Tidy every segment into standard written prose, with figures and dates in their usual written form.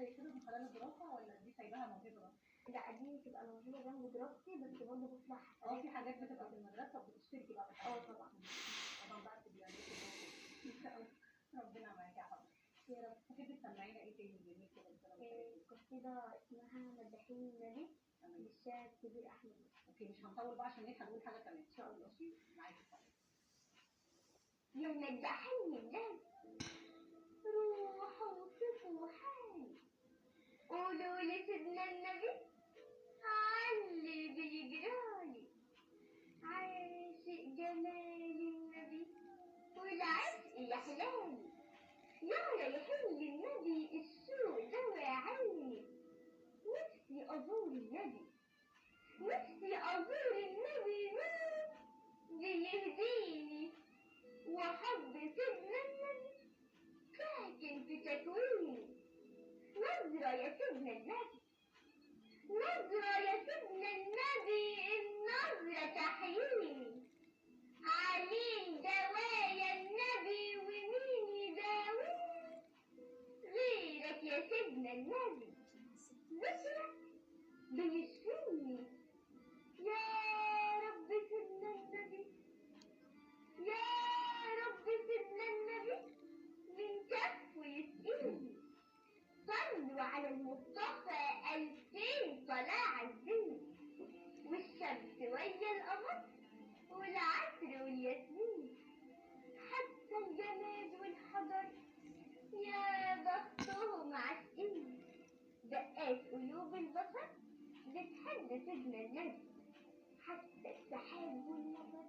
يكتبوا من خلال الدراسة ولا دي سايباها موهبة؟ لا دي بتبقى موهبة جنب دراستي، بس برضه بطلع في حاجات بتبقى في المدرسة وبتشتركي بقى في الحاجات دي. طبعا. طبعا بقى بتبقى ربنا معاكي يا حبيبتي. يا رب. تحبي تسمعينا ايه تاني جميل كده؟ قصيدة اسمها مداحين النبي للشاعر الكبير أحمد. اوكي مش هنطول بقى عشان نلحق نقول حاجة كمان إن شاء الله. معاكي. من مداحين النبي روحوا وصفوا حالي، قولوا لسيدنا النبي علي بيجرالي، عاشق جمال النبي والعشق يحلالي، يا يحل النبي السوء دوا عيني، نفسي أزور النبي، نفسي أزور النبي بيهديني، وحب سيدنا النبي ساكن في تكويني، نظرة يا سيدنا النبي، نظرة يا سيدنا النبي، النظرة تحييني، عليم دوايا النبي ومين يداويني غيرك يا سيدنا النبي، ذكرك بيشفيني، يا رب سيدنا النبي، يا رب سيدنا النبي من كفه يسقيني، صلوا على المصطفى 2000 صلاة الدين، والشمس ويا القمر والعطر والياسمين، حتى الجماد والحجر يا بختهم عاشقين، دقات قلوب البشر بتحب سيدنا النبي، حتى السحاب والمطر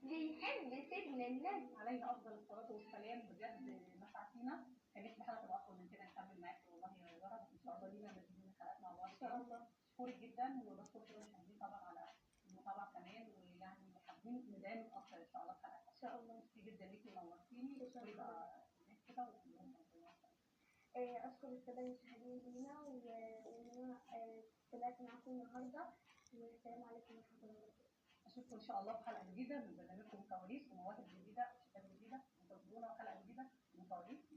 بيحب سيدنا النبي. عليه افضل الصلاه والسلام. بجد مسعتينا، كان نفسي الحلقه تبقى اطول من كده نكمل معاكي والله يا يارا، بس ان شاء الله لينا مزيد من الحلقات مع بعض ان شاء الله. بشكرك جدا وبشكر كل المشاهدين طبعا على المتابعه كمان، ويعني حابين ندعم اكتر ان شاء الله في حلقات. ان شاء الله. ميرسي جدا ليكي ونورتيني ويبقى كده وكلهم اشكر الساده المشاهدين لينا وان انا طلعت معاكم النهارده، والسلام عليكم ورحمه الله وبركاته. اشوفكم ان شاء الله في حلقه جديده من برنامجكم كواليس ومواهب جديده وشباب جديده، انتظرونا حلقه جديده من كواليس.